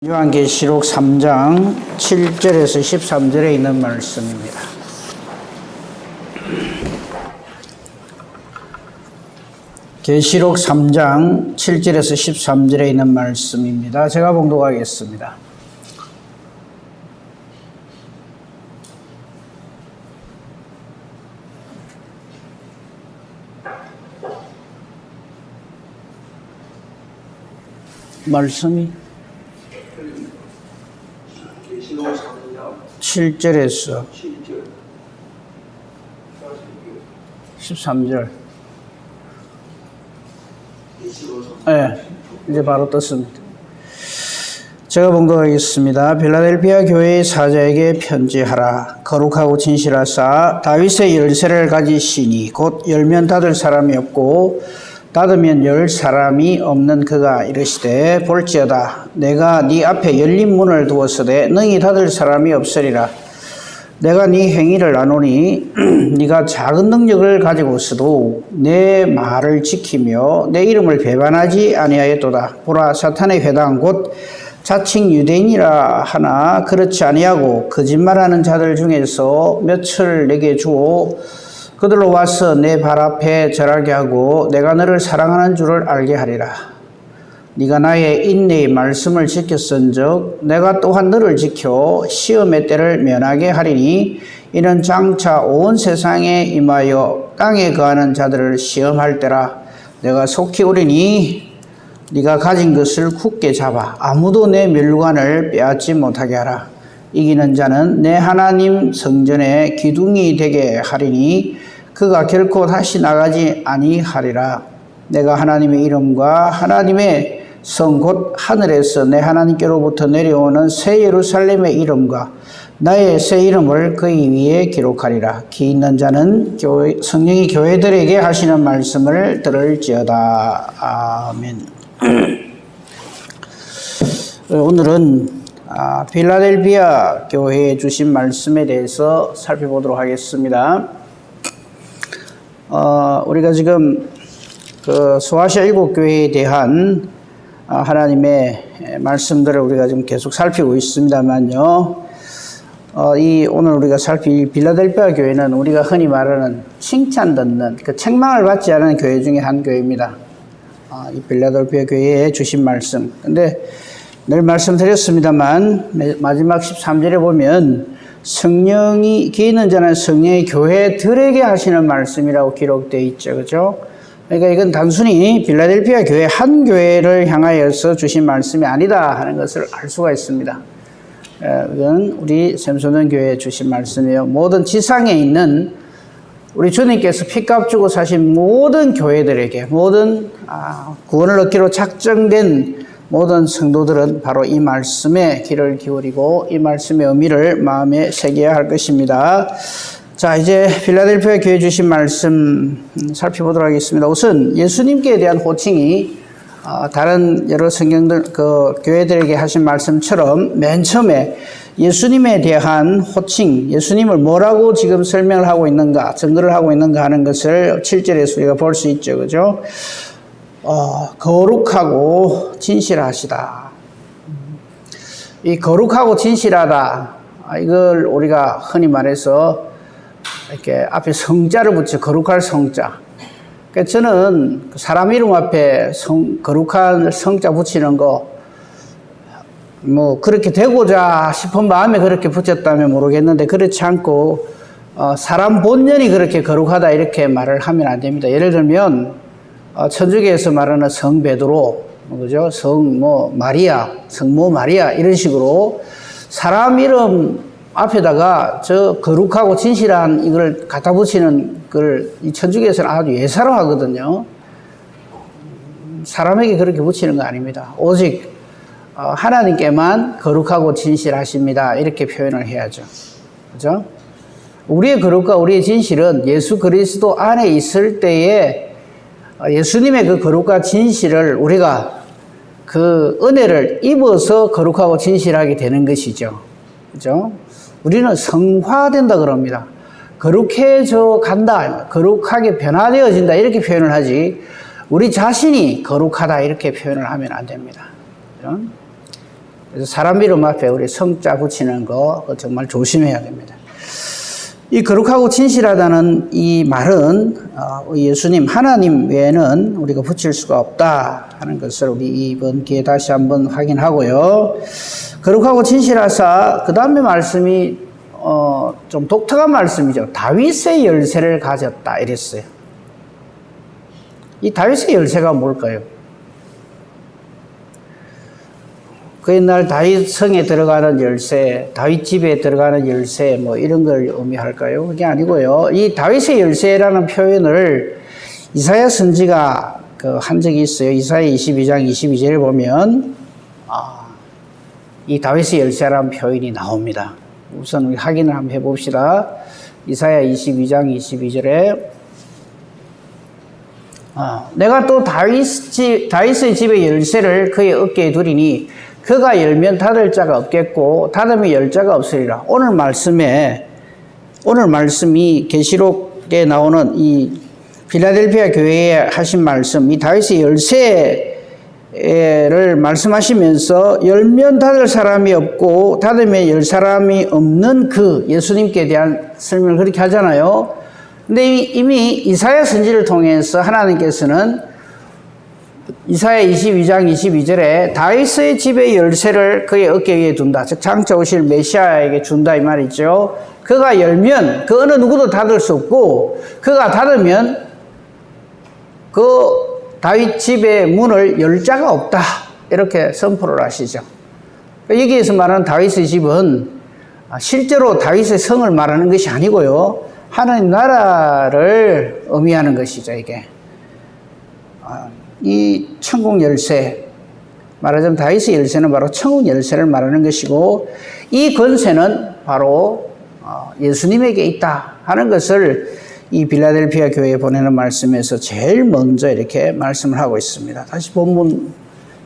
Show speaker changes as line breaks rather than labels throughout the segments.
요한계시록 3장 7절에서 13절에 있는 말씀입니다. 계시록 3장 7절에서 13절에 있는 말씀입니다. 제가 봉독하겠습니다. 말씀이 7절에서 13절. 네, 이제 바로 떴습니다. 제가 봉독하겠습니다. 필라델피아 교회의 사자에게 편지하라. 거룩하고 진실하사 다윗의 열쇠를 가지시니 곧 열면 닫을 사람이 없고 닫으면 열 사람이 없는 그가 이르시되 볼지어다 내가 네 앞에 열린 문을 두었으되 능히 닫을 사람이 없으리라. 내가 네 행위를 아노니 네가 작은 능력을 가지고서도 내 말을 지키며 내 이름을 배반하지 아니하였도다. 보라, 사탄의 회당 곧 자칭 유대인이라 하나 그렇지 아니하고 거짓말하는 자들 중에서 몇을 내게 주어 그들로 와서 내 발 앞에 절하게 하고 내가 너를 사랑하는 줄을 알게 하리라. 네가 나의 인내의 말씀을 지켰은즉 내가 또한 너를 지켜 시험의 때를 면하게 하리니 이는 장차 온 세상에 임하여 땅에 거하는 자들을 시험할 때라. 내가 속히 오리니 네가 가진 것을 굳게 잡아 아무도 내 멸관을 빼앗지 못하게 하라. 이기는 자는 내 하나님 성전의 기둥이 되게 하리니 그가 결코 다시 나가지 아니하리라. 내가 하나님의 이름과 하나님의 성 곧 하늘에서 내 하나님께로부터 내려오는 새 예루살렘의 이름과 나의 새 이름을 그의 위에 기록하리라. 기 있는 자는 성령이 교회들에게 하시는 말씀을 들을지어다. 아멘. 오늘은 필라델피아 교회에 주신 말씀에 대해서 살펴보도록 하겠습니다. 우리가 지금 그 소아시아 일곱 교회에 대한 하나님의 말씀들을 우리가 지금 계속 살피고 있습니다만요. 오늘 우리가 살필 필라델피아 교회는 우리가 흔히 말하는 칭찬 듣는, 그 책망을 받지 않은 교회 중에 한 교회입니다. 이 필라델피아 교회에 주신 말씀. 근데 늘 말씀드렸습니다만 마지막 13절에 보면 성령이 기 있는 자는 성령의 교회들에게 하시는 말씀이라고 기록되어 있죠. 그죠? 그러니까 이건 단순히 필라델피아 교회 한 교회를 향하여서 주신 말씀이 아니다 하는 것을 알 수가 있습니다. 이건 우리 샘소년 교회에 주신 말씀이에요. 모든 지상에 있는 우리 주님께서 피값 주고 사신 모든 교회들에게, 모든 구원을 얻기로 작정된 모든 성도들은 바로 이 말씀에 귀를 기울이고 이 말씀의 의미를 마음에 새겨야 할 것입니다. 자, 이제 필라델피아 교회 주신 말씀 살펴보도록 하겠습니다. 우선 예수님께 대한 호칭이 다른 여러 성경들 그 교회들에게 하신 말씀처럼 맨 처음에 예수님에 대한 호칭, 예수님을 뭐라고 지금 설명을 하고 있는가, 증거를 하고 있는가 하는 것을 7절에서 우리가 볼 수 있죠. 그죠? 거룩하고 진실하시다. 이 거룩하고 진실하다, 이걸 우리가 흔히 말해서 이렇게 앞에 성자를 붙여 거룩할 성자. 그러니까 저는 사람 이름 앞에 거룩한 성자 붙이는 거, 뭐 그렇게 되고자 싶은 마음에 그렇게 붙였다면 모르겠는데 그렇지 않고 사람 본연이 그렇게 거룩하다 이렇게 말을 하면 안 됩니다. 예를 들면 천주교에서 말하는 성 베드로, 그죠? 마리아, 성모 마리아 이런 식으로 사람 이름 앞에다가 저 거룩하고 진실한 이걸 갖다 붙이는 걸 이 천주교에서는 아주 예사로 하거든요. 사람에게 그렇게 붙이는 거 아닙니다. 오직 하나님께만 거룩하고 진실하십니다. 이렇게 표현을 해야죠. 그죠? 우리의 거룩과 우리의 진실은 예수 그리스도 안에 있을 때에 예수님의 그 거룩과 진실을 우리가 그 은혜를 입어서 거룩하고 진실하게 되는 것이죠. 그죠? 우리는 성화된다 그럽니다. 거룩해져 간다, 거룩하게 변화되어진다 이렇게 표현을 하지 우리 자신이 거룩하다 이렇게 표현을 하면 안 됩니다. 그래서 사람 이름 앞에 우리 성자 붙이는 거 정말 조심해야 됩니다. 이 거룩하고 진실하다는 이 말은 예수님 하나님 외에는 우리가 붙일 수가 없다 하는 것을 우리 이번 기회에 다시 한번 확인하고요. 거룩하고 진실하사 그 다음에 말씀이 좀 독특한 말씀이죠. 다윗의 열쇠를 가졌다 이랬어요. 이 다윗의 열쇠가 뭘까요? 그 옛날 다윗 성에 들어가는 열쇠, 다윗 집에 들어가는 열쇠, 뭐 이런 걸 의미할까요? 그게 아니고요. 이 다윗의 열쇠라는 표현을 이사야 선지가 한 적이 있어요. 이사야 22장 22절에 보면 이 다윗의 열쇠라는 표현이 나옵니다. 우선 우리 확인을 한번 해봅시다. 이사야 22장 22절에 내가 또 다윗의 집의 열쇠를 그의 어깨에 두리니 그가 열면 닫을 자가 없겠고 닫으면 열 자가 없으리라. 오늘 말씀이 계시록에 나오는 이 필라델피아 교회에 하신 말씀, 이 다윗의 열쇠를 말씀하시면서 열면 닫을 사람이 없고 닫으면 열 사람이 없는 그 예수님께 대한 설명을 그렇게 하잖아요. 근데 이미 이사야 선지를 통해서 하나님께서는 이사야 22장 22절에 다윗의 집의 열쇠를 그의 어깨 위에 둔다. 즉 장차 오실 메시아에게 준다 이 말이죠. 그가 열면 그 어느 누구도 닫을 수 없고 그가 닫으면 그 다윗 집의 문을 열 자가 없다. 이렇게 선포를 하시죠. 여기에서 말하는 다윗의 집은 실제로 다윗의 성을 말하는 것이 아니고요. 하나님 나라를 의미하는 것이죠. 이게 이 천국 열쇠, 말하자면 다윗의 열쇠는 바로 천국 열쇠를 말하는 것이고 이 권세는 바로 예수님에게 있다 하는 것을 이 빌라델피아 교회에 보내는 말씀에서 제일 먼저 이렇게 말씀을 하고 있습니다. 다시 본문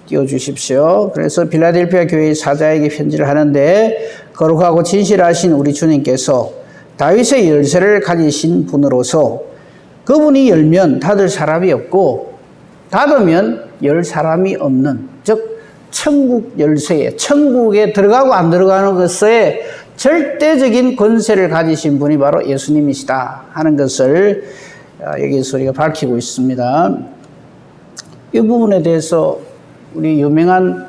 띄워주십시오. 그래서 빌라델피아 교회의 사자에게 편지를 하는데 거룩하고 진실하신 우리 주님께서 다윗의 열쇠를 가지신 분으로서 그분이 열면 닫을 사람이 없고 닫으면 열 사람이 없는, 즉 천국 열쇠에, 천국에 들어가고 안 들어가는 것에 절대적인 권세를 가지신 분이 바로 예수님이시다 하는 것을 여기서 우리가 밝히고 있습니다. 이 부분에 대해서 우리 유명한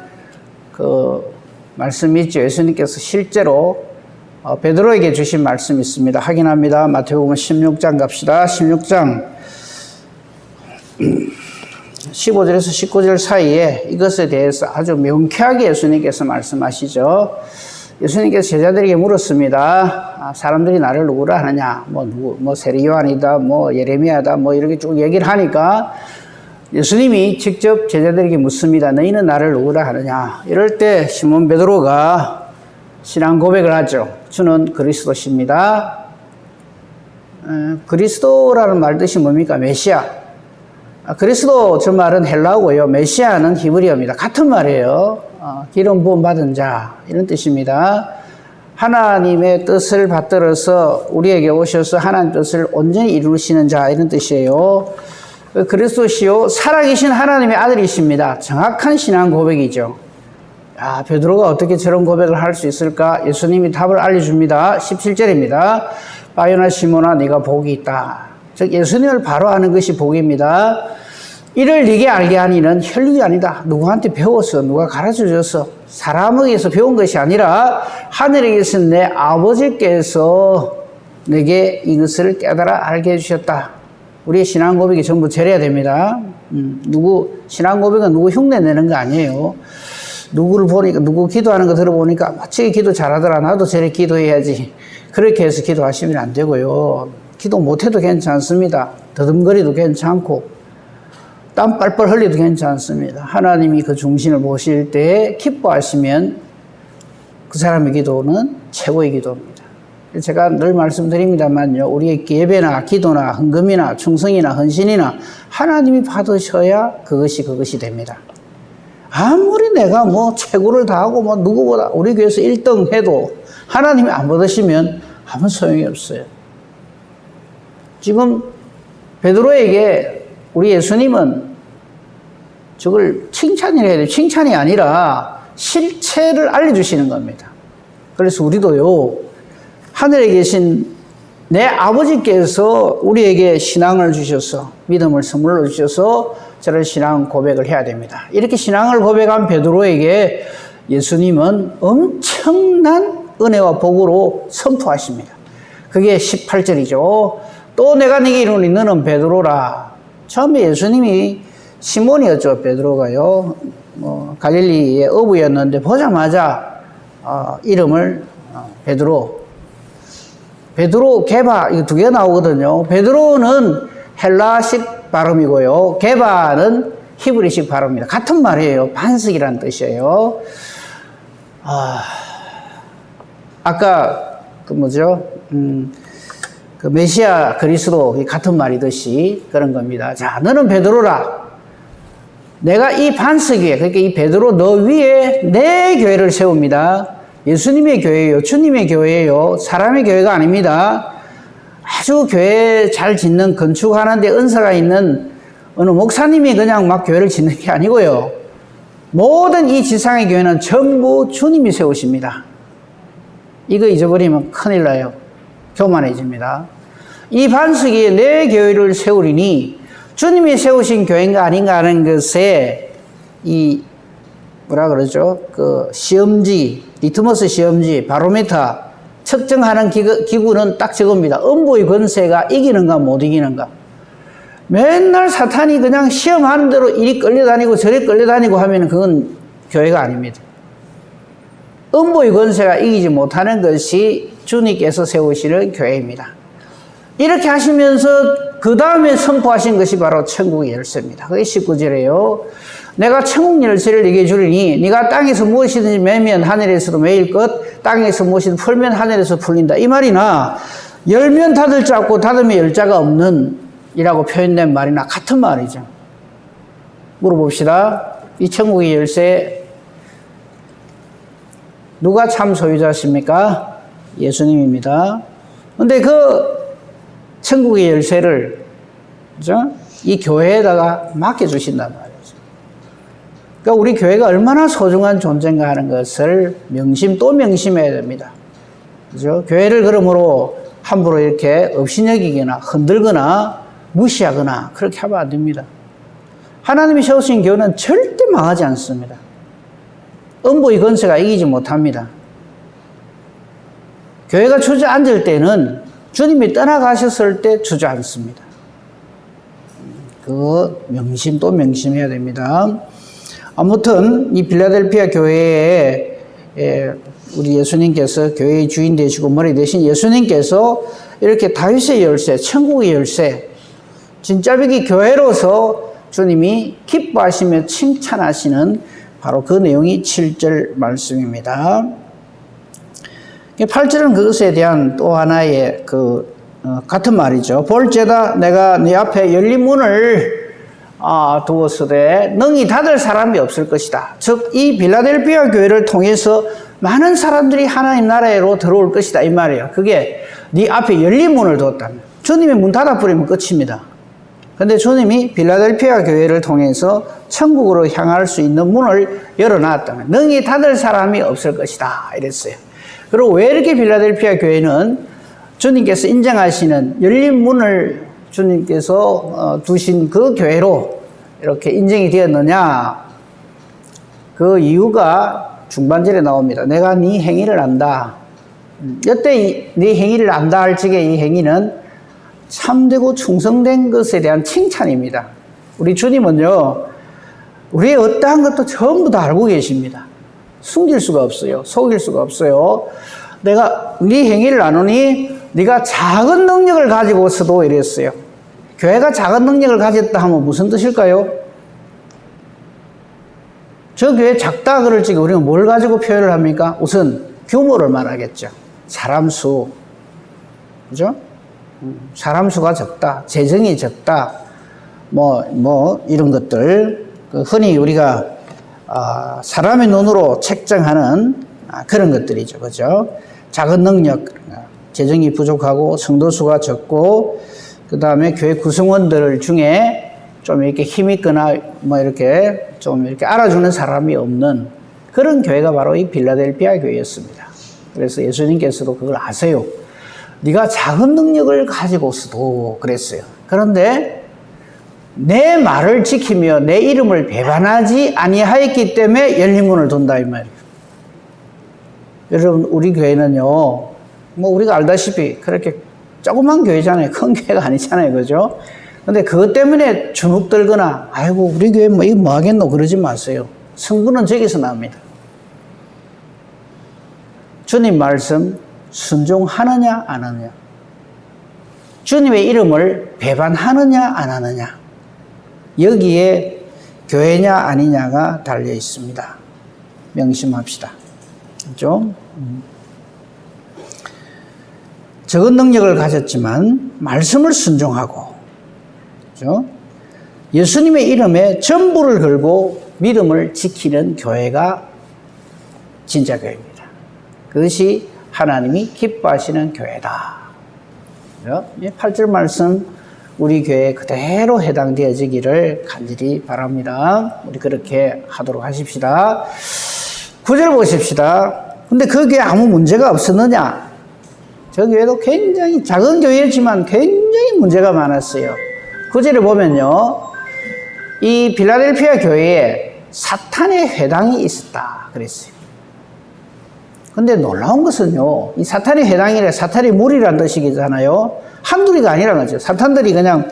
그 말씀이 있죠. 예수님께서 실제로 베드로에게 주신 말씀이 있습니다. 확인합니다. 마태복음 16장 갑시다. 16장 15절에서 19절 사이에 이것에 대해서 아주 명쾌하게 예수님께서 말씀하시죠. 예수님께서 제자들에게 물었습니다. 사람들이 나를 누구라 하느냐? 뭐 세리 요한이다, 뭐 예레미야다, 뭐 이렇게 쭉 얘기를 하니까 예수님이 직접 제자들에게 묻습니다. 너희는 나를 누구라 하느냐? 이럴 때 시몬 베드로가 신앙 고백을 하죠. 주는 그리스도십니다. 그리스도라는 말 뜻이 뭡니까? 메시아. 그리스도 저 말은 헬라어고요. 메시아는 히브리어입니다. 같은 말이에요. 기름 부음 받은 자 이런 뜻입니다. 하나님의 뜻을 받들어서 우리에게 오셔서 하나님 뜻을 온전히 이루시는 자 이런 뜻이에요. 그리스도시요 살아계신 하나님의 아들이십니다. 정확한 신앙 고백이죠. 베드로가 어떻게 저런 고백을 할 수 있을까? 예수님이 답을 알려줍니다. 17절입니다. 바요나 시몬아 네가 복이 있다. 즉 예수님을 바로 아는 것이 복입니다. 이를 네게 알게 하니는 혈육이 아니다. 누구한테 배워서 누가 가르쳐줘서 사람에게서 배운 것이 아니라 하늘에 계신 내 아버지께서 내게 이것을 깨달아 알게 해주셨다. 우리의 신앙 고백이 전부 저래야 됩니다. 신앙 고백은 누구 흉내 내는 거 아니에요. 누구를 보니까, 누구 기도하는 거 들어보니까 마치 기도 잘하더라. 나도 저래 기도해야지. 그렇게 해서 기도하시면 안 되고요. 기도 못해도 괜찮습니다. 더듬거리도 괜찮고 땀 뻘뻘 흘려도 괜찮습니다. 하나님이 그 중심을 보실 때 기뻐하시면 그 사람의 기도는 최고의 기도입니다. 제가 늘 말씀드립니다만요. 우리의 예배나 기도나 헌금이나 충성이나 헌신이나 하나님이 받으셔야 그것이 됩니다. 아무리 내가 뭐 최고를 다하고 뭐 누구보다 우리 교회에서 1등 해도 하나님이 안 받으시면 아무 소용이 없어요. 지금 베드로에게 우리 예수님은 저걸 칭찬이라 해야 돼요. 칭찬이 아니라 실체를 알려주시는 겁니다. 그래서 우리도요, 하늘에 계신 내 아버지께서 우리에게 신앙을 주셔서, 믿음을 선물로 주셔서 저런 신앙 고백을 해야 됩니다. 이렇게 신앙을 고백한 베드로에게 예수님은 엄청난 은혜와 복으로 선포하십니다. 그게 18절이죠. 또 내가 네게 이르노니 너는 베드로라. 처음에 예수님이 시몬이었죠. 베드로가요. 갈릴리의 어부였는데 보자마자 이름을 베드로, 게바, 이거 두 개가 나오거든요. 베드로는 헬라식 발음이고요. 게바는 히브리식 발음입니다. 같은 말이에요. 반석이라는 뜻이에요. 아까, 그 메시아 그리스도 같은 말이듯이 그런 겁니다. 자, 너는 베드로라. 내가 이 반석 위에, 그러니까 이 베드로 너 위에 내 교회를 세웁니다. 예수님의 교회예요. 주님의 교회예요. 사람의 교회가 아닙니다. 아주 교회 잘 짓는, 건축하는데 은사가 있는 어느 목사님이 그냥 막 교회를 짓는 게 아니고요. 모든 이 지상의 교회는 전부 주님이 세우십니다. 이거 잊어버리면 큰일 나요. 교만해집니다. 이 반석 위에 내 교회를 세우리니 주님이 세우신 교회인가 아닌가 하는 것에 그 시험지, 리트머스 시험지, 바로미터 측정하는 기구는 딱 저겁니다. 음부의 권세가 이기는가 못 이기는가. 맨날 사탄이 그냥 시험하는 대로 이리 끌려다니고 저리 끌려다니고 하면 그건 교회가 아닙니다. 음부의 권세가 이기지 못하는 것이 주님께서 세우시는 교회입니다. 이렇게 하시면서 그 다음에 선포하신 것이 바로 천국의 열쇠입니다. 그게 19절이에요. 내가 천국 열쇠를 네게 주리니 네가 땅에서 무엇이든지 매면 하늘에서도 매일 것, 땅에서 무엇이든 풀면 하늘에서 풀린다. 이 말이나 열면 닫을 자 없고 닫으면 열 자가 없는 이라고 표현된 말이나 같은 말이죠. 물어봅시다. 이 천국의 열쇠 누가 참 소유자십니까? 예수님입니다. 근데 그 천국의 열쇠를, 그죠? 이 교회에다가 맡겨주신단 말이죠. 그러니까 우리 교회가 얼마나 소중한 존재인가 하는 것을 또 명심해야 됩니다. 그죠? 교회를 그러므로 함부로 이렇게 업신여기거나 흔들거나 무시하거나 그렇게 하면 안 됩니다. 하나님이 세우신 교회는 절대 망하지 않습니다. 음부의 권세가 이기지 못합니다. 교회가 주저앉을 때는 주님이 떠나가셨을 때 주저앉습니다. 그 또 명심해야 됩니다. 아무튼 이 빌라델피아 교회에 우리 예수님께서 교회의 주인 되시고 머리 되신 예수님께서 이렇게 다윗의 열쇠, 천국의 열쇠, 진짜 비기 교회로서 주님이 기뻐하시며 칭찬하시는 바로 그 내용이 7절 말씀입니다. 8절은 그것에 대한 또 하나의 같은 말이죠. 볼지어다 내가 네 앞에 열린 문을 두었으되 능히 닫을 사람이 없을 것이다. 즉 이 빌라델피아 교회를 통해서 많은 사람들이 하나님 나라로 들어올 것이다 이 말이에요. 그게 네 앞에 열린 문을 두었다면 주님이 문 닫아버리면 끝입니다. 근데 주님이 빌라델피아 교회를 통해서 천국으로 향할 수 있는 문을 열어놨다면 능히 닫을 사람이 없을 것이다 이랬어요. 그리고 왜 이렇게 빌라델피아 교회는 주님께서 인정하시는 열린 문을 주님께서 두신 그 교회로 이렇게 인정이 되었느냐? 그 이유가 중반절에 나옵니다. 내가 네 행위를 안다. 여태 네 행위를 안다 할 적에 이 행위는 참되고 충성된 것에 대한 칭찬입니다. 우리 주님은요, 우리의 어떠한 것도 전부 다 알고 계십니다. 숨길 수가 없어요. 속일 수가 없어요. 내가 네 행위를 나누니 네가 작은 능력을 가지고서도 이랬어요. 교회가 작은 능력을 가졌다 하면 무슨 뜻일까요? 저 교회 작다 그럴 적에 우리는 뭘 가지고 표현을 합니까? 우선 규모를 말하겠죠. 사람 수. 그죠? 사람 수가 적다. 재정이 적다. 이런 것들. 흔히 우리가, 사람의 눈으로 책정하는 그런 것들이죠. 그죠? 작은 능력, 재정이 부족하고 성도 수가 적고, 그 다음에 교회 구성원들 중에 좀 이렇게 힘있거나 이렇게 좀 이렇게 알아주는 사람이 없는 그런 교회가 바로 이 빌라델피아 교회였습니다. 그래서 예수님께서도 그걸 아세요. 네가 작은 능력을 가지고서도 그랬어요. 그런데 내 말을 지키며 내 이름을 배반하지 아니하였기 때문에 열린 문을 둔다 이 말이에요. 여러분 우리 교회는요, 뭐 우리가 알다시피 그렇게 조그만 교회잖아요. 큰 교회가 아니잖아요. 그죠? 근데 그것 때문에 주눅 들거나 아이고 우리 교회 뭐 이거 뭐 하겠노 그러지 마세요. 성부는 저기서 나옵니다. 주님 말씀 순종하느냐 안 하느냐, 주님의 이름을 배반하느냐 안 하느냐, 여기에 교회냐 아니냐가 달려 있습니다. 명심합시다. 그렇죠? 적은 능력을 가졌지만 말씀을 순종하고, 그렇죠? 예수님의 이름에 전부를 걸고 믿음을 지키는 교회가 진짜 교회입니다. 그것이 하나님이 기뻐하시는 교회다. 8절 말씀 우리 교회에 그대로 해당되어지기를 간절히 바랍니다. 우리 그렇게 하도록 하십시다. 9절 보십시다. 근데 그 교회에 아무 문제가 없었느냐? 저 교회도 굉장히 작은 교회였지만 굉장히 문제가 많았어요. 9절에 보면요, 이 빌라델피아 교회에 사탄의 회당이 있었다 그랬어요. 근데 놀라운 것은요, 이 사탄의 회당이라 사탄의 무리란 뜻이잖아요. 한둘이가 아니란 거죠. 사탄들이 그냥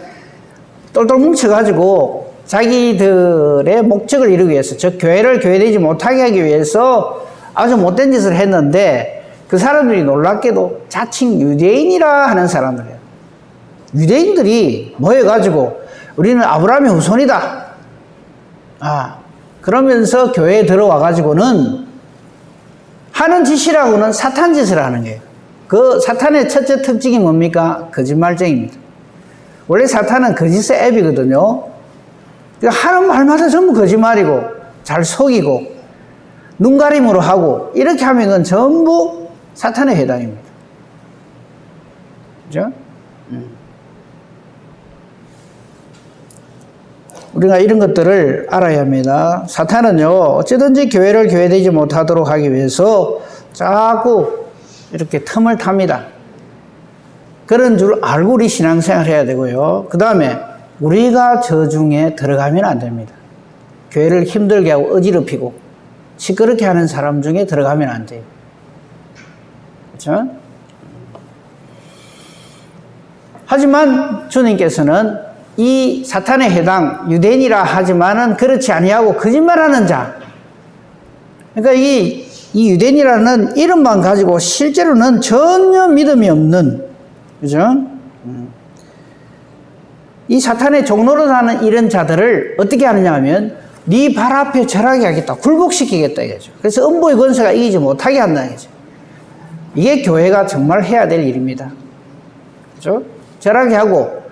똘똘 뭉쳐가지고 자기들의 목적을 이루기 위해서, 저 교회를 교회되지 못하게 하기 위해서 아주 못된 짓을 했는데, 그 사람들이 놀랍게도 자칭 유대인이라 하는 사람들이에요. 유대인들이 모여가지고 우리는 아브라함의 후손이다. 그러면서 교회에 들어와가지고는 하는 짓이라고는 사탄 짓을 하는 거예요. 그 사탄의 첫째 특징이 뭡니까? 거짓말쟁이입니다. 원래 사탄은 거짓의 앱이거든요. 하는 말마다 전부 거짓말이고, 잘 속이고, 눈가림으로 하고, 이렇게 하면 그건 전부 사탄의 해당입니다. 그죠? 우리가 이런 것들을 알아야 합니다. 사탄은요, 어찌든지 교회를 교회되지 못하도록 하기 위해서 자꾸 이렇게 틈을 탑니다. 그런 줄 알고 우리 신앙생활 해야 되고요. 그 다음에 우리가 저 중에 들어가면 안 됩니다. 교회를 힘들게 하고 어지럽히고 시끄럽게 하는 사람 중에 들어가면 안 돼요. 그렇죠? 하지만 주님께서는 이 사탄의 해당 유대인이라 하지만은 그렇지 아니하고 거짓말하는 자, 그러니까 이 유대인이라는 이름만 가지고 실제로는 전혀 믿음이 없는, 그죠? 이 사탄의 종노릇하는 이런 자들을 어떻게 하느냐 하면 네 발 앞에 절하게 하겠다, 굴복시키겠다 이거죠. 그래서 음보의 권세가 이기지 못하게 한다 이거죠. 이게 교회가 정말 해야 될 일입니다. 그죠? 절하게 하고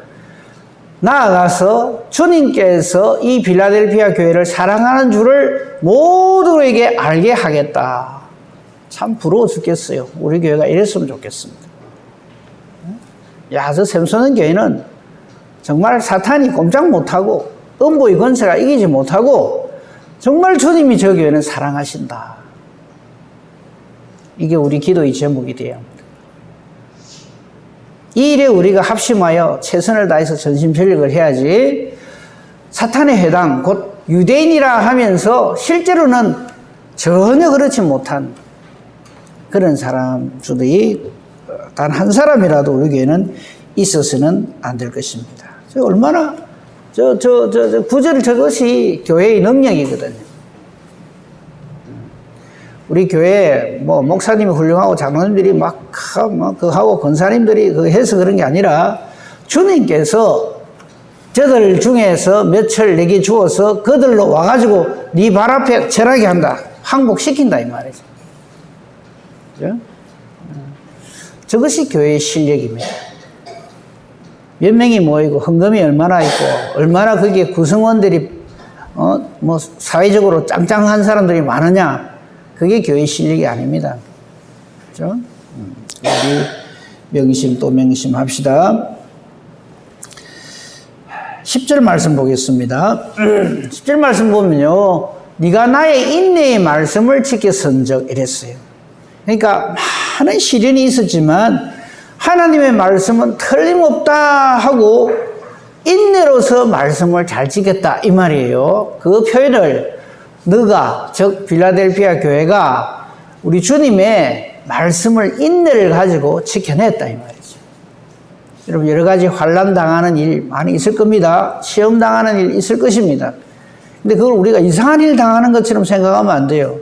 나아가서 주님께서 이 빌라델피아 교회를 사랑하는 줄을 모두에게 알게 하겠다. 참 부러워 죽겠어요. 우리 교회가 이랬으면 좋겠습니다. 야, 저 샘소는 교회는 정말 사탄이 꼼짝 못하고 음보의 권세가 이기지 못하고 정말 주님이 저 교회는 사랑하신다. 이게 우리 기도의 제목이 되어야 합니다. 이 일에 우리가 합심하여 최선을 다해서 전심전력을 해야지, 사탄의 해당 곧 유대인이라 하면서 실제로는 전혀 그렇지 못한 그런 사람들이 단 한 사람이라도 우리 교회는 있어서는 안 될 것입니다. 얼마나 구절 저것이 교회의 능력이거든요. 우리 교회 목사님이 훌륭하고 장로님들이 하고 권사님들이 해서 그런 게 아니라 주님께서 저들 중에서 몇을 내게 주어서 그들로 와가지고 네 발 앞에 절하게 한다, 항복시킨다 이 말이죠. 그죠? 저것이 교회의 실력입니다. 몇 명이 모이고 헌금이 얼마나 있고 얼마나 거기에 구성원들이 사회적으로 짱짱한 사람들이 많으냐, 그게 교회의 실력이 아닙니다. 그렇죠? 우리 명심 또 명심합시다. 10절 말씀 보겠습니다. 10절 말씀 보면요, 네가 나의 인내의 말씀을 지켰은즉 이랬어요. 그러니까 많은 시련이 있었지만 하나님의 말씀은 틀림없다 하고 인내로서 말씀을 잘 지켰다 이 말이에요. 그 표현을 너가, 즉 빌라델피아 교회가 우리 주님의 말씀을 인내를 가지고 지켜냈다 이 말이죠. 여러분 여러 가지 환난 당하는 일 많이 있을 겁니다. 시험 당하는 일 있을 것입니다. 근데 그걸 우리가 이상한 일 당하는 것처럼 생각하면 안 돼요.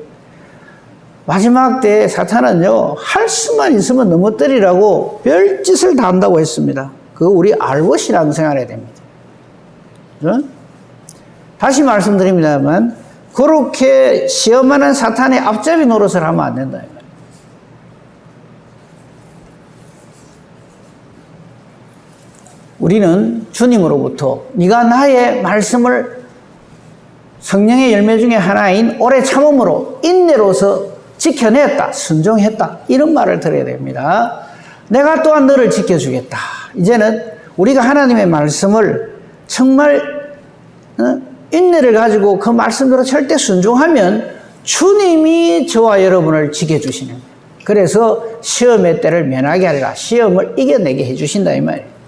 마지막 때 사탄은요, 할 수만 있으면 넘어뜨리라고 별짓을 다 한다고 했습니다. 그거 우리 알고 신앙생활 해야 됩니다. 그렇죠? 다시 말씀드립니다만, 그렇게 시험하는 사탄의 앞잡이 노릇을 하면 안 된다. 우리는 주님으로부터 네가 나의 말씀을 성령의 열매 중에 하나인 오래 참음으로 인내로서 지켜냈다, 순종했다 이런 말을 들어야 됩니다. 내가 또한 너를 지켜주겠다. 이제는 우리가 하나님의 말씀을 정말 인내를 가지고 그 말씀대로 절대 순종하면 주님이 저와 여러분을 지켜주시는 거예요. 그래서 시험의 때를 면하게 하리라. 시험을 이겨내게 해주신다 이 말이에요.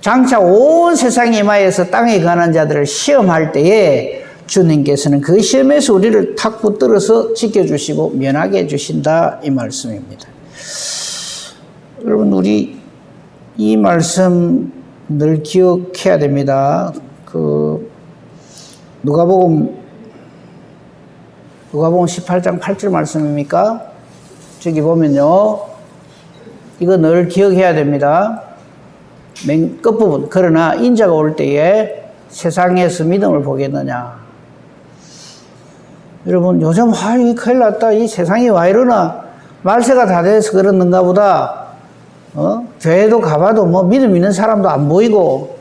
장차 온 세상에 임하여서 땅에 거하는 자들을 시험할 때에 주님께서는 그 시험에서 우리를 탁 붙들어서 지켜주시고 면하게 해주신다 이 말씀입니다. 여러분 우리 이 말씀 늘 기억해야 됩니다. 누가복음 18장 8절 말씀입니까? 저기 보면요, 이거 늘 기억해야 됩니다. 맨 끝부분. 그러나 인자가 올 때에 세상에서 믿음을 보겠느냐. 여러분 요즘 이게 큰일 났다. 이 세상이 와 이러나. 말세가 다 돼서 그러는가 보다. 교회도 가봐도 뭐 믿음 있는 사람도 안 보이고,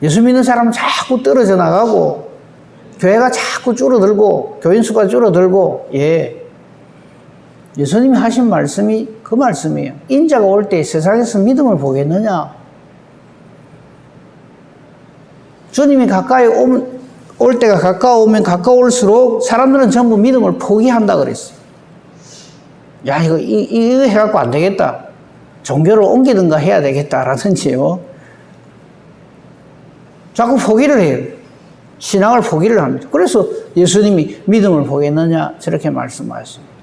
예수 믿는 사람은 자꾸 떨어져 나가고, 교회가 자꾸 줄어들고, 교인 수가 줄어들고, 예수님이 하신 말씀이 그 말씀이에요. 인자가 올 때 세상에서 믿음을 보겠느냐? 주님이 가까이 올 때가 가까우면 가까울수록 사람들은 전부 믿음을 포기한다 그랬어요. 야, 이거 해갖고 안 되겠다. 종교를 옮기든가 해야 되겠다라든지요. 자꾸 포기를 해요. 신앙을 포기를 합니다. 그래서 예수님이 믿음을 보겠느냐? 저렇게 말씀하셨습니다.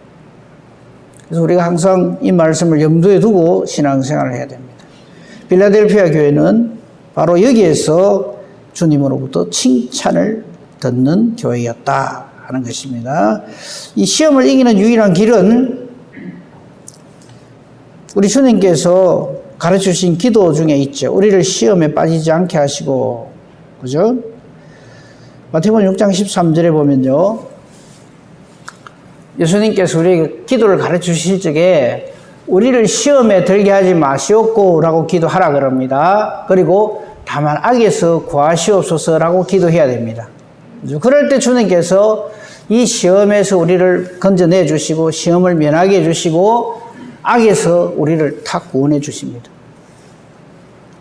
그래서 우리가 항상 이 말씀을 염두에 두고 신앙생활을 해야 됩니다. 빌라델피아 교회는 바로 여기에서 주님으로부터 칭찬을 듣는 교회였다 하는 것입니다. 이 시험을 이기는 유일한 길은 우리 주님께서 가르쳐주신 기도 중에 있죠. 우리를 시험에 빠지지 않게 하시고, 그죠? 마태복음 6장 13절에 보면요, 예수님께서 우리에게 기도를 가르치실 적에 우리를 시험에 들게 하지 마시옵고라고 기도하라 그럽니다. 그리고 다만 악에서 구하시옵소서라고 기도해야 됩니다. 그럴 때 주님께서 이 시험에서 우리를 건져내 주시고 시험을 면하게 해주시고 악에서 우리를 탁 구원해 주십니다.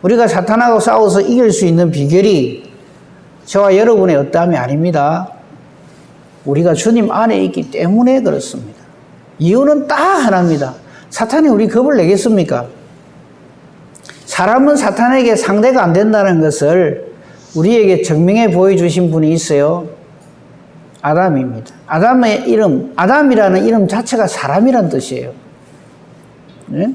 우리가 사탄하고 싸워서 이길 수 있는 비결이 저와 여러분의 어떠함이 아닙니다. 우리가 주님 안에 있기 때문에 그렇습니다. 이유는 딱 하나입니다. 사탄이 우리 겁을 내겠습니까? 사람은 사탄에게 상대가 안 된다는 것을 우리에게 증명해 보여주신 분이 있어요. 아담입니다. 아담의 이름, 아담이라는 이름 자체가 사람이란 뜻이에요. 네?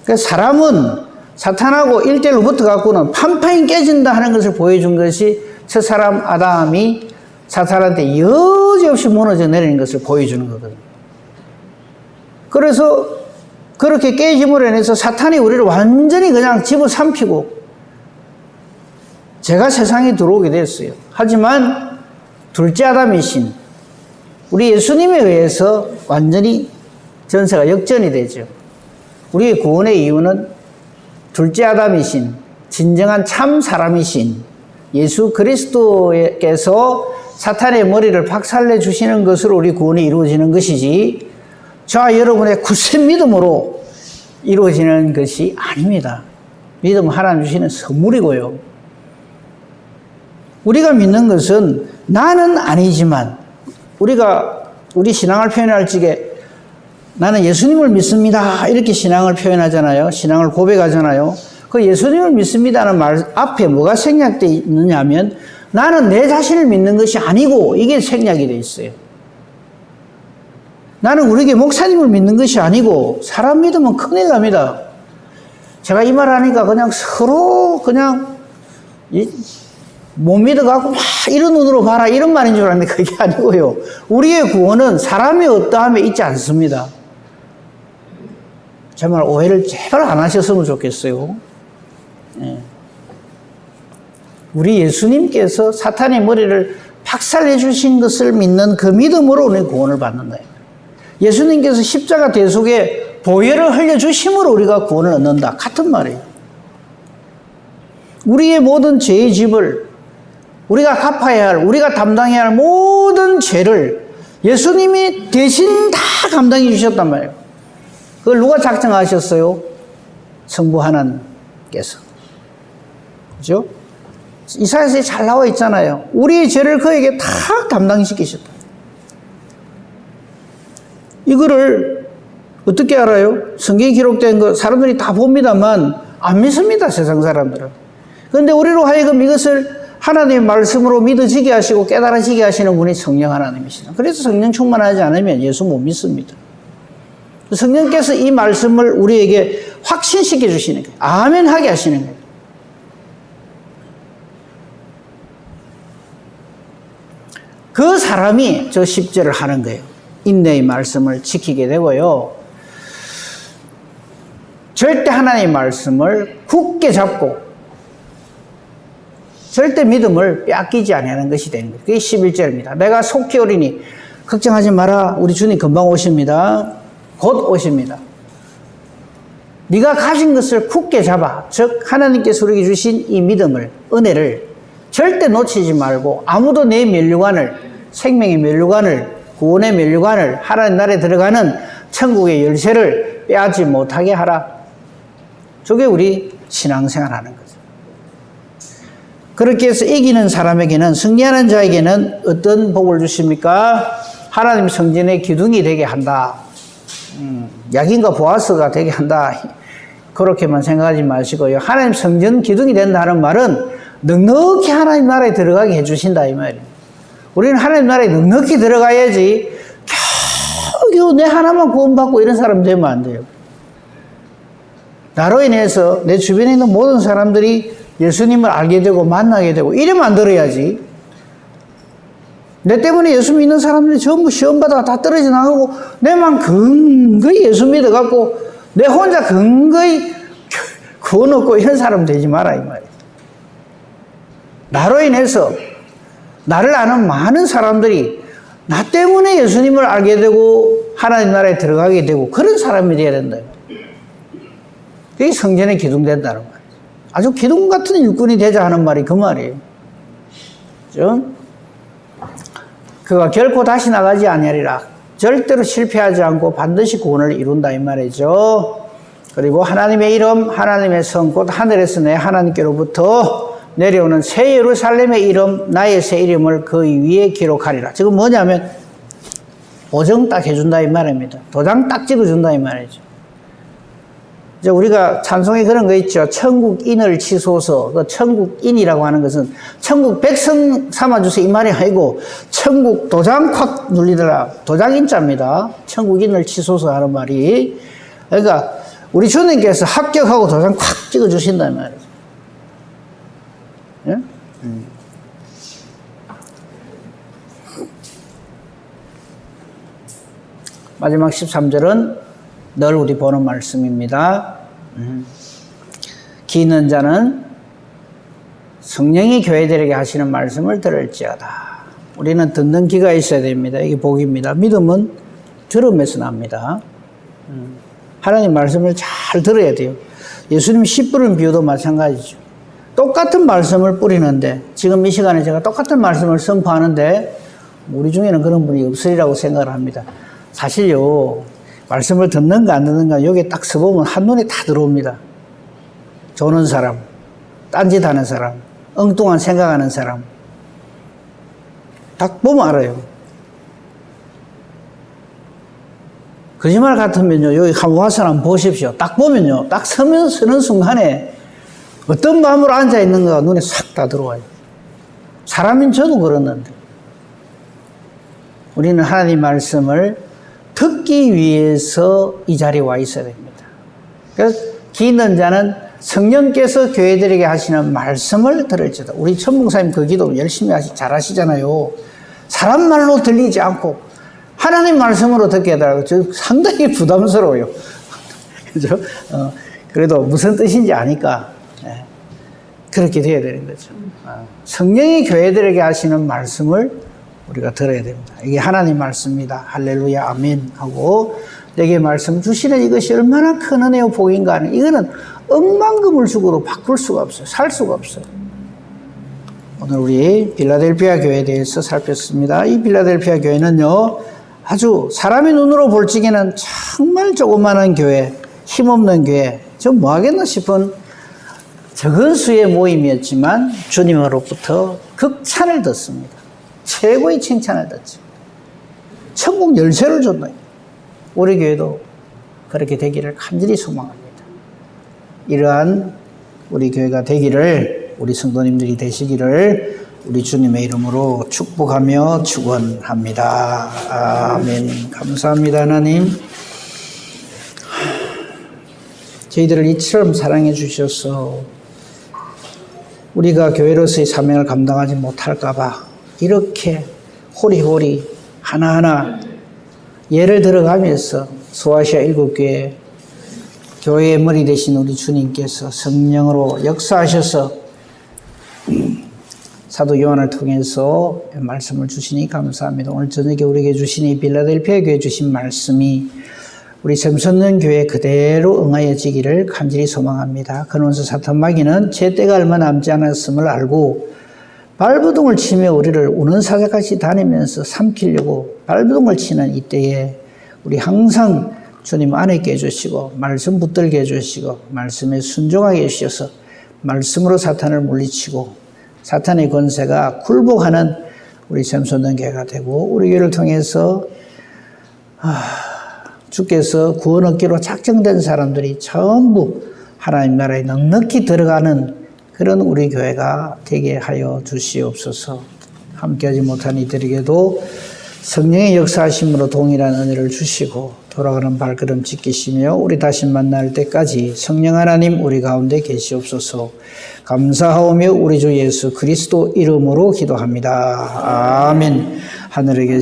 그러니까 사람은 사탄하고 1대1로 붙어갖고는 판판이 깨진다 하는 것을 보여준 것이 저 사람 아담이 사탄한테 여지없이 무너져 내리는 것을 보여주는 거거든요. 그래서 그렇게 깨짐으로 인해서 사탄이 우리를 완전히 그냥 집어삼키고 제가 세상에 들어오게 됐어요. 하지만 둘째 아담이신 우리 예수님에 의해서 완전히 전세가 역전이 되죠. 우리의 구원의 이유는 둘째 아담이신 진정한 참 사람이신 예수 그리스도께서 사탄의 머리를 박살내 주시는 것으로 우리 구원이 이루어지는 것이지 저와 여러분의 굳센 믿음으로 이루어지는 것이 아닙니다. 믿음은 하나님 주시는 선물이고요. 우리가 믿는 것은 나는 아니지만 우리 신앙을 표현할 적에 나는 예수님을 믿습니다. 이렇게 신앙을 표현하잖아요. 신앙을 고백하잖아요. 그 예수님을 믿습니다는 말 앞에 뭐가 생략되어 있느냐 하면 나는 내 자신을 믿는 것이 아니고 이게 생략이 되어 있어요. 나는 우리 교회 목사님을 믿는 것이 아니고 사람 믿으면 큰일 납니다. 제가 이 말 하니까 그냥 서로 그냥 못 믿어갖고 막 이런 눈으로 봐라 이런 말인 줄 알았는데 그게 아니고요. 우리의 구원은 사람이 어떠함에 있지 않습니다. 제 말 오해를 제발 안 하셨으면 좋겠어요. 네. 우리 예수님께서 사탄의 머리를 박살내 주신 것을 믿는 그 믿음으로 우리는 구원을 받는다. 예수님께서 십자가 대속에 보혈을 흘려주심으로 우리가 구원을 얻는다. 같은 말이에요. 우리의 모든 죄의 집을 우리가 갚아야 할, 우리가 담당해야 할 모든 죄를 예수님이 대신 다 감당해 주셨단 말이에요. 그걸 누가 작정하셨어요? 성부 하나님께서. 그죠? 이사야서에 잘 나와 있잖아요. 우리의 죄를 그에게 다 담당시키셨다. 이거를 어떻게 알아요? 성경에 기록된 거 사람들이 다 봅니다만 안 믿습니다, 세상 사람들은. 그런데 우리로 하여금 이것을 하나님의 말씀으로 믿어지게 하시고 깨달아지게 하시는 분이 성령 하나님이시다. 그래서 성령 충만하지 않으면 예수 못 믿습니다. 성령께서 이 말씀을 우리에게 확신시켜 주시는 거예요. 아멘 하게 하시는 거예요. 그 사람이 저 10절을 하는 거예요. 인내의 말씀을 지키게 되고요. 절대 하나님의 말씀을 굳게 잡고 절대 믿음을 빼앗기지 않는 것이 되는 거예요. 그게 11절입니다. 내가 속히 오리니 걱정하지 마라. 우리 주님 금방 오십니다. 곧 오십니다. 네가 가진 것을 굳게 잡아. 즉 하나님께서 우리에게 주신 이 믿음을, 은혜를 절대 놓치지 말고 아무도 내 면류관을, 생명의 면류관을, 구원의 면류관을, 하나님 나라에 들어가는 천국의 열쇠를 빼앗지 못하게 하라. 저게 우리 신앙생활 하는 거죠. 그렇게 해서 이기는 사람에게는, 승리하는 자에게는 어떤 복을 주십니까? 하나님 성전의 기둥이 되게 한다. 약인과 보아스가 되게 한다. 그렇게만 생각하지 마시고요. 하나님 성전 기둥이 된다는 말은 넉넉히 하나님 나라에 들어가게 해주신다 이 말이에요. 우리는 하나님 나라에 넉넉히 들어가야지 겨우 내 하나만 구원받고 이런 사람 되면 안 돼요. 나로 인해서 내 주변에 있는 모든 사람들이 예수님을 알게 되고 만나게 되고 이래 만들어야지. 내 때문에 예수 믿는 사람들이 전부 시험받아가 다 떨어져 나가고 내만 근거히 예수 믿어갖고 내 혼자 근거히 구원 얻고 이런 사람 되지 마라 이 말이에요. 나로 인해서 나를 아는 많은 사람들이 나 때문에 예수님을 알게 되고 하나님 나라에 들어가게 되고 그런 사람이 되어야 된다. 그게 성전에 기둥된다는 말이에요. 아주 기둥 같은 일꾼이 되자 하는 말이 그 말이에요. 그죠? 그가 결코 다시 나가지 아니하리라. 절대로 실패하지 않고 반드시 구원을 이룬다 이 말이죠. 그리고 하나님의 이름, 하나님의 성, 곧 하늘에서 내 하나님께로부터 내려오는 새 예루살렘의 이름, 나의 새 이름을 그 위에 기록하리라. 지금 뭐냐면 보정 딱 해준다 이 말입니다. 도장 딱 찍어준다 이 말이죠. 이제 우리가 찬송에 그런 거 있죠. 천국인을 치소서. 그 천국인이라고 하는 것은 천국 백성 삼아주세요 이 말이 아니고 천국 도장 확 눌리더라. 도장인자입니다. 천국인을 치소서 하는 말이. 그러니까 우리 주님께서 합격하고 도장 확 찍어주신다 이 말이죠. 예? 마지막 13절은 늘 우리 보는 말씀입니다. 귀 있는 자는 성령이 교회들에게 하시는 말씀을 들을지어다. 우리는 듣는 귀가 있어야 됩니다. 이게 복입니다. 믿음은 들음에서 납니다. 하나님 말씀을 잘 들어야 돼요. 예수님 씨 뿌린 비유도 마찬가지죠. 똑같은 말씀을 뿌리는데 지금 이 시간에 제가 똑같은 말씀을 선포하는데 우리 중에는 그런 분이 없으리라고 생각을 합니다. 사실요. 말씀을 듣는가 안 듣는가 여기에 딱 써보면 한눈에 다 들어옵니다. 조는 사람, 딴짓하는 사람, 엉뚱한 생각하는 사람. 딱 보면 알아요. 거짓말 같으면요, 여기 한번 와서 한번 보십시오. 딱 보면요, 딱 서는 순간에 어떤 마음으로 앉아있는가 눈에 싹 다 들어와요. 사람인 저도 그러는데. 우리는 하나님 말씀을 듣기 위해서 이 자리에 와 있어야 됩니다. 그래서 기 있는 자는 성령께서 교회들에게 하시는 말씀을 들을지어다. 우리 천 목사님 그 기도 열심히 잘하시잖아요. 사람 말로 들리지 않고 하나님 말씀으로 듣게 해달라고. 상당히 부담스러워요. 그죠? 그래도 무슨 뜻인지 아니까 그렇게 돼야 되는 거죠. 성령이 교회들에게 하시는 말씀을 우리가 들어야 됩니다. 이게 하나님 말씀입니다. 할렐루야, 아멘 하고 내게 말씀 주시는 이것이 얼마나 큰 은혜요 복인가 하는, 이거는 억만금을 주고도 바꿀 수가 없어요. 살 수가 없어요. 오늘 우리 빌라델피아 교회에 대해서 살폈습니다. 이 빌라델피아 교회는요, 아주 사람의 눈으로 볼 적에는 정말 조그마한 교회, 힘없는 교회, 저 뭐 하겠나 싶은 적은 수의 모임이었지만 주님으로부터 극찬을 듣습니다. 최고의 칭찬을 듣죠. 천국 열쇠를 줬다. 우리 교회도 그렇게 되기를 간절히 소망합니다. 이러한 우리 교회가 되기를, 우리 성도님들이 되시기를 우리 주님의 이름으로 축복하며 축원합니다. 아멘. 감사합니다, 하나님. 저희들을 이처럼 사랑해 주셔서 우리가 교회로서의 사명을 감당하지 못할까봐 이렇게 호리호리 하나하나 예를 들어가면서 소아시아 7교회 교회의 머리 되신 우리 주님께서 성령으로 역사하셔서 사도 요한을 통해서 말씀을 주시니 감사합니다. 오늘 저녁에 우리에게 주신 이 빌라델피아 교회에 주신 말씀이 우리 샘선년 교회 그대로 응하여지기를 간절히 소망합니다. 근원서 사탄마귀는 제 때가 얼마 남지 않았음을 알고 발부둥을 치며 우리를 우는 사자같이 다니면서 삼키려고 발부둥을 치는 이때에 우리 항상 주님 안에 있게 해주시고 말씀 붙들게 해주시고 말씀에 순종하게 해주셔서 말씀으로 사탄을 물리치고 사탄의 권세가 굴복하는 우리 샘선년 교회가 되고 우리 교회를 통해서 주께서 구원 얻기로 작정된 사람들이 전부 하나님 나라에 넉넉히 들어가는 그런 우리 교회가 되게 하여 주시옵소서. 함께하지 못한 이들에게도 성령의 역사하심으로 동일한 은혜를 주시고 돌아가는 발걸음 지키시며 우리 다시 만날 때까지 성령 하나님 우리 가운데 계시옵소서. 감사하오며 우리 주 예수 그리스도 이름으로 기도합니다. 아멘. 하늘에 계신